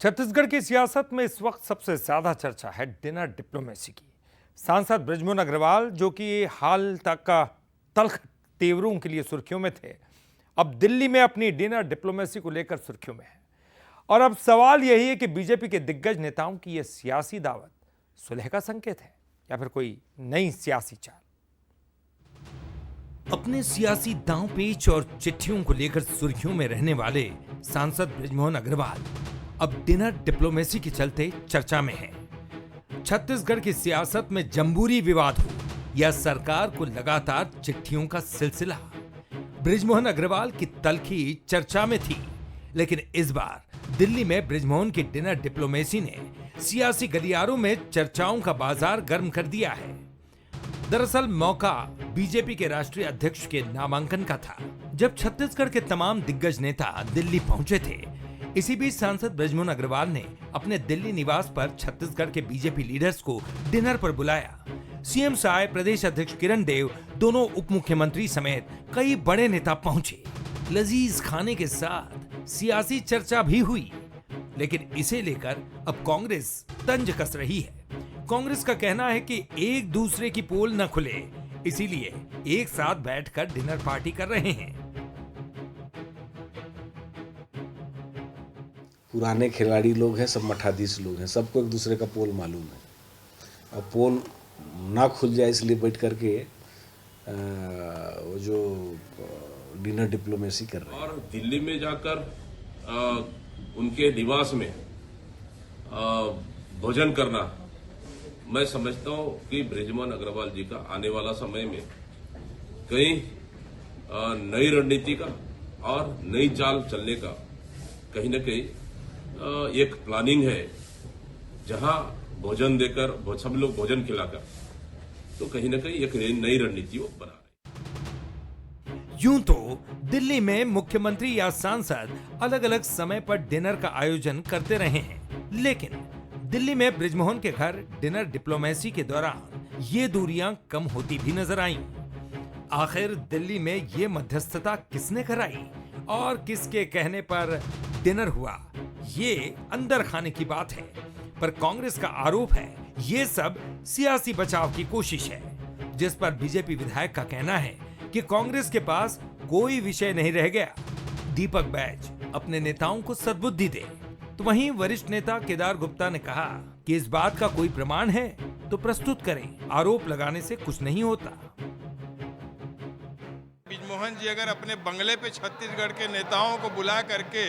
छत्तीसगढ़ की सियासत में इस वक्त सबसे ज्यादा चर्चा है डिनर डिप्लोमेसी की। सांसद बृजमोहन अग्रवाल, जो कि हाल तक का तल्ख तेवरों के लिए सुर्खियों में थे, अब दिल्ली में अपनी डिनर डिप्लोमेसी को लेकर सुर्खियों में है। और अब सवाल यही है कि बीजेपी के दिग्गज नेताओं की यह सियासी दावत सुलह का संकेत है या फिर कोई नई सियासी चाल। अपने सियासी दांव पेच और चिट्ठियों को लेकर सुर्खियों में रहने वाले सांसद बृजमोहन अग्रवाल अब डिनर डिप्लोमेसी के चलते चर्चा में है। छत्तीसगढ़ की सियासत में जम्बूरी विवाद हो या सरकार को लगातार चिट्ठियों का सिलसिला, बृजमोहन अग्रवाल की तल्खी चर्चा में थी। लेकिन इस बार दिल्ली में बृजमोहन की डिनर डिप्लोमेसी ने सियासी गलियारों में चर्चाओं का बाजार गर्म कर दिया है। दरअसल मौका बीजेपी के राष्ट्रीय अध्यक्ष के नामांकन का था, जब छत्तीसगढ़ के तमाम दिग्गज नेता दिल्ली पहुंचे थे। इसी बीच सांसद बृजमोहन अग्रवाल ने अपने दिल्ली निवास पर छत्तीसगढ़ के बीजेपी लीडर्स को डिनर पर बुलाया। सीएम साय, प्रदेश अध्यक्ष किरण देव, दोनों उप मुख्यमंत्री समेत कई बड़े नेता पहुंचे। लजीज खाने के साथ सियासी चर्चा भी हुई, लेकिन इसे लेकर अब कांग्रेस तंज कस रही है। कांग्रेस का कहना है कि एक दूसरे की पोल न खुले, इसीलिए एक साथ बैठकर डिनर पार्टी कर रहे हैं। पुराने खिलाड़ी लोग हैं, सब मठाधीश लोग हैं, सबको एक दूसरे का पोल मालूम है। और पोल ना खुल जाए इसलिए बैठ करके वो जो डिनर डिप्लोमेसी कर रहे हैं। और दिल्ली में जाकर उनके निवास में भोजन करना, मैं समझता हूं कि बृजमोहन अग्रवाल जी का आने वाला समय में कई नई रणनीति का और नई चाल चलने का कहीं न कहीं एक प्लानिंग है, जहां भोजन देकर सब लोग भोजन खिलाकर तो कहीं न कहीं एक नई रणनीति वो बना रहे। यूं तो दिल्ली में मुख्यमंत्री या सांसद अलग अलग समय पर डिनर का आयोजन करते रहे हैं, लेकिन दिल्ली में बृजमोहन के घर डिनर डिप्लोमेसी के दौरान ये दूरियां कम होती भी नजर आईं। आखिर दिल्ली में ये मध्यस्थता किसने कराई और किसके कहने पर डिनर हुआ, ये अंदर खाने की बात है। पर कांग्रेस का आरोप है ये सब सियासी बचाव की कोशिश है, जिस पर बीजेपी विधायक का कहना है कि कांग्रेस के पास कोई विषय नहीं रह गया। दीपक बैज अपने नेताओं को सद्बुद्धि दे, तो वहीं वरिष्ठ नेता केदार गुप्ता ने कहा कि इस बात का कोई प्रमाण है तो प्रस्तुत करें, आरोप लगाने से कुछ नहीं होता। बृजमोहन जी अगर अपने बंगले पे छत्तीसगढ़ के नेताओं को बुला करके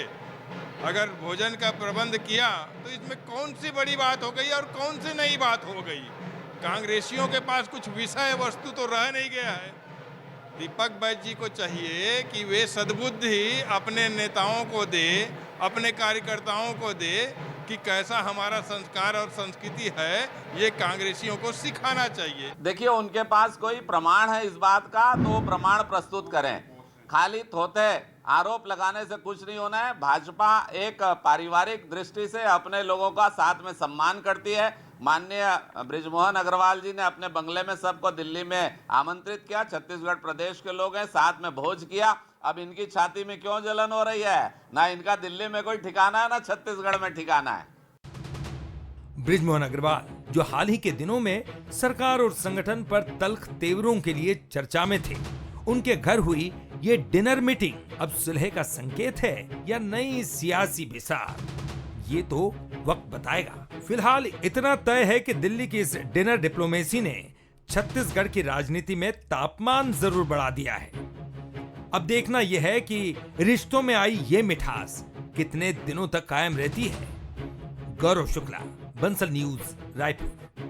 अगर भोजन का प्रबंध किया तो इसमें कौन सी बड़ी बात हो गई और कौन सी नई बात हो गई। कांग्रेसियों के पास कुछ विषय वस्तु तो रह नहीं गया है। दीपक बैज जी को चाहिए कि वे सद्बुद्धि अपने नेताओं को दे, अपने कार्यकर्ताओं को दे कि कैसा हमारा संस्कार और संस्कृति है, ये कांग्रेसियों को सिखाना चाहिए। देखिए, उनके पास कोई प्रमाण है इस बात का तो वो प्रमाण प्रस्तुत करें। खाली थोथे आरोप लगाने से कुछ नहीं होना है। भाजपा एक पारिवारिक दृष्टि से अपने लोगों का साथ में सम्मान करती है। माननीय बृजमोहन अग्रवाल जी ने अपने बंगले में सबको दिल्ली में आमंत्रित किया। छत्तीसगढ़ प्रदेश के लोग हैं, साथ में भोज किया। अब इनकी छाती में क्यों जलन हो रही है? ना इनका दिल्ली में कोई ठिकाना है, ना छत्तीसगढ़ में ठिकाना है। बृजमोहन अग्रवाल, जो हाल ही के दिनों में सरकार और संगठन पर तल्ख तेवरों के लिए चर्चा में थे, उनके घर हुई ये डिनर मीटिंग अब सुलह का संकेत है या नई सियासी बिसार, ये तो वक्त बताएगा। फिलहाल इतना तय है कि दिल्ली की इस डिनर डिप्लोमेसी ने छत्तीसगढ़ की राजनीति में तापमान जरूर बढ़ा दिया है। अब देखना यह है कि रिश्तों में आई ये मिठास कितने दिनों तक कायम रहती है। गौरव शुक्ला, बंसल न्यूज, रायपुर।